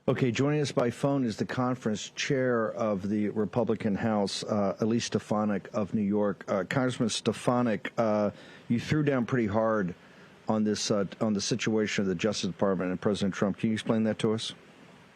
Okay, joining us by phone is the conference chair of the Republican House, Elise Stefanik of New York. Congressman Stefanik, you threw down pretty hard on this on the situation of the Justice Department and President Trump. Can you explain that to us?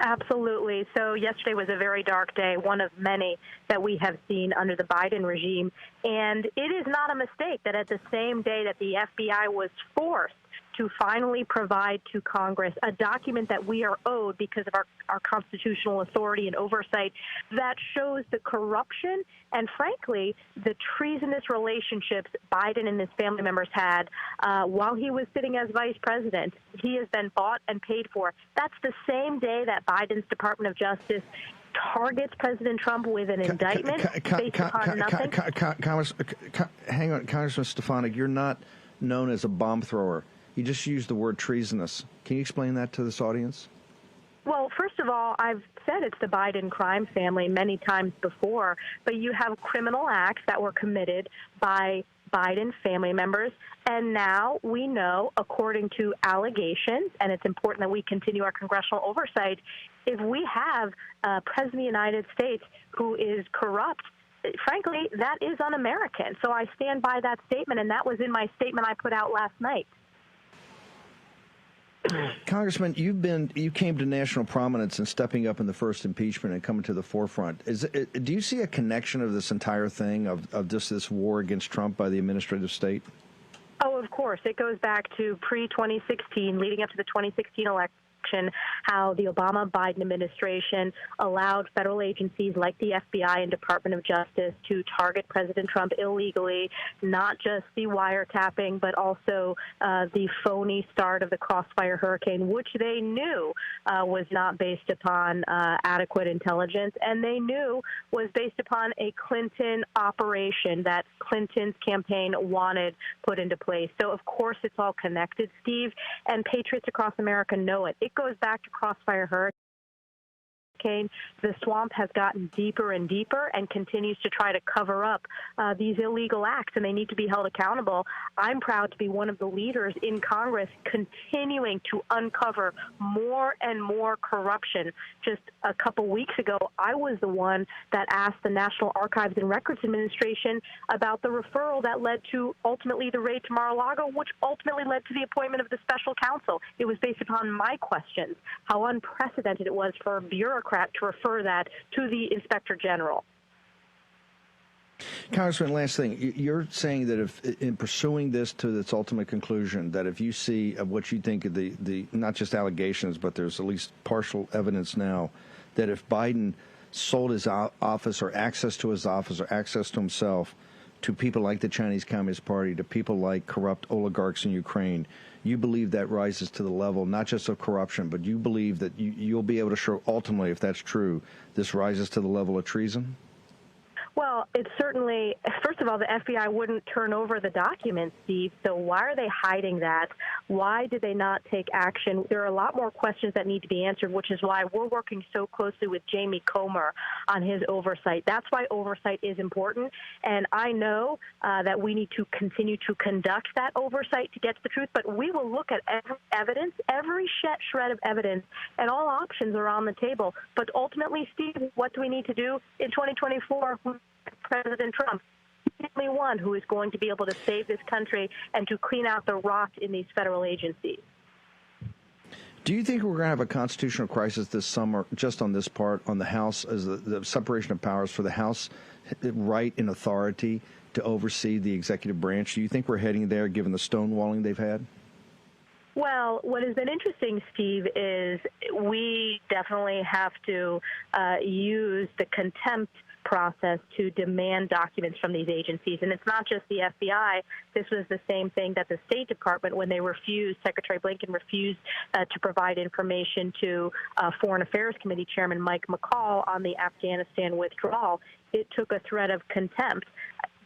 Absolutely. So yesterday was a very dark day, one of many that we have seen under the Biden regime. And it is not a mistake that at the same day that the FBI was forced to finally provide to Congress a document that we are owed because of our constitutional authority and oversight that shows the corruption and, frankly, the treasonous relationships Biden and his family members had while he was sitting as vice president. He has been bought and paid for. That's the same day that Biden's Department of Justice targets President Trump with an indictment based upon nothing. Hang on, Congressman Stefanik, you're not known as a bomb thrower. You just used the word treasonous. Can you explain that to this audience? Well, first of all, I've said it's the Biden crime family many times before, but you have criminal acts that were committed by Biden family members, and now we know, according to allegations, and it's important that we continue our congressional oversight, if we have a president of the United States who is corrupt, frankly, that is un-American. So I stand by that statement, and that was in my statement I put out last night. Congressman, you came to national prominence in stepping up in the first impeachment and coming to the forefront. Do you see a connection of this entire thing of just this war against Trump by the administrative state? Oh, of course. It goes back to pre-2016, leading up to the 2016 election, how the Obama-Biden administration allowed federal agencies like the FBI and Department of Justice to target President Trump illegally, not just the wiretapping, but also the phony start of the Crossfire hurricane, which they knew was not based upon adequate intelligence, and they knew was based upon a Clinton operation that Clinton's campaign wanted put into place. So, of course, it's all connected, Steve, and patriots across America know it. It goes back to Crossfire hurricane. The swamp has gotten deeper and deeper and continues to try to cover up these illegal acts, and they need to be held accountable. I'm proud to be one of the leaders in Congress continuing to uncover more and more corruption. Just a couple weeks ago, I was the one that asked the National Archives and Records Administration about the referral that led to ultimately the raid to Mar-a-Lago, which ultimately led to the appointment of the special counsel. It was based upon my questions, how unprecedented it was for a bureaucrat to refer that to the Inspector General. Congressman, last thing, you're saying that if in pursuing this to its ultimate conclusion, that if you see of what you think of the not just allegations, but there's at least partial evidence now, that if Biden sold his office or access to his office or access to himself to people like the Chinese Communist Party, to people like corrupt oligarchs in Ukraine, you believe that rises to the level not just of corruption, but you believe that you'll be able to show ultimately, if that's true, this rises to the level of treason? Well, it's certainly, first of all, the FBI wouldn't turn over the documents, Steve, so why are they hiding that? Why did they not take action? There are a lot more questions that need to be answered, which is why we're working so closely with Jamie Comer on his oversight. That's why oversight is important, and I know that we need to continue to conduct that oversight to get to the truth, but we will look at every evidence, every shred of evidence, and all options are on the table. But ultimately, Steve, what do we need to do in 2024? President Trump, the only one who is going to be able to save this country and to clean out the rot in these federal agencies. Do you think we're going to have a constitutional crisis this summer just on this part, on the House, as the separation of powers for the House right and authority to oversee the executive branch? Do you think we're heading there given the stonewalling they've had? Well, what has been interesting, Steve, is we definitely have to use the contempt process to demand documents from these agencies. And it's not just the FBI. This was the same thing that the State Department, when they refused, Secretary Blinken refused to provide information to Foreign Affairs Committee Chairman Mike McCall on the Afghanistan withdrawal. It took a threat of contempt.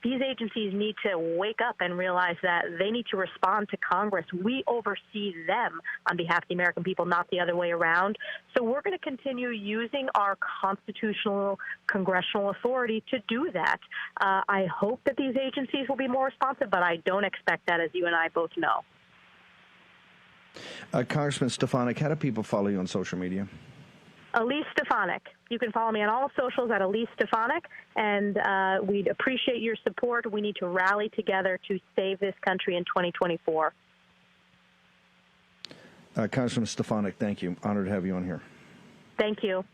These agencies need to wake up and realize that they need to respond to Congress. We oversee them on behalf of the American people, not the other way around. So we're going to continue using our constitutional congressional authority to do that. I hope that these agencies will be more responsive, but I don't expect that, as you and I both know. Congressman Stefanik, how do people follow you on social media? Elise Stefanik. You can follow me on all socials at Elise Stefanik, and we'd appreciate your support. We need to rally together to save this country in 2024. Congressman Stefanik, thank you. Honored to have you on here. Thank you.